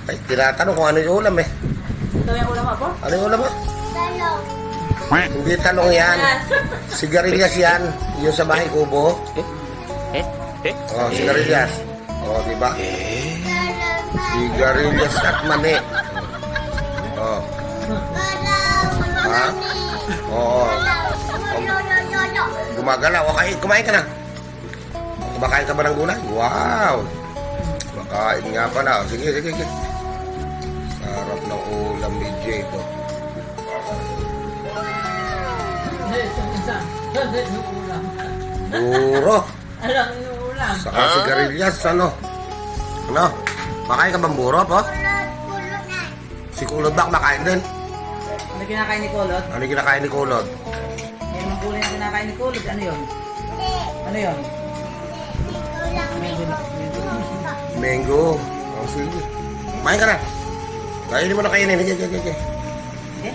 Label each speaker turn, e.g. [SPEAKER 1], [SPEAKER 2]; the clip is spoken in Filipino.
[SPEAKER 1] Ay, tinatanong kung ano yung ulam eh.
[SPEAKER 2] Ito yung ulam mo po?
[SPEAKER 1] Ano yung ulam mo?
[SPEAKER 3] Talong.
[SPEAKER 1] Hindi talong yan. Sigarilyas yan. Yung sa bahay kubo. Oh, sigarilyas. Oh, di ba? Sigarilyas at mani. Oh. Ha? Oo. Gumagalaw. Okay, kumain ka na. Kumakain ka ba ng gulay? Wow! Kumakain nga pala. Sige, sige, sige. Sarap ng ulam ni Jay ito. Buro.
[SPEAKER 2] Alam yung ulam.
[SPEAKER 1] Saka sigarilyas, ano? Ano? Makain ka bang buro, po? Si Kulod ba kumakain din?
[SPEAKER 2] Ano kinakain ni Kulot?
[SPEAKER 1] Ano yung kinakain ni Kulod?
[SPEAKER 2] Yung mga gulay na kinakain ni Kulot, ano yun? Ano yun?
[SPEAKER 1] Mango. Oh, sige. Kumain ka na. Kainin mo na kainin. Sige, sige, sige.
[SPEAKER 2] Okay?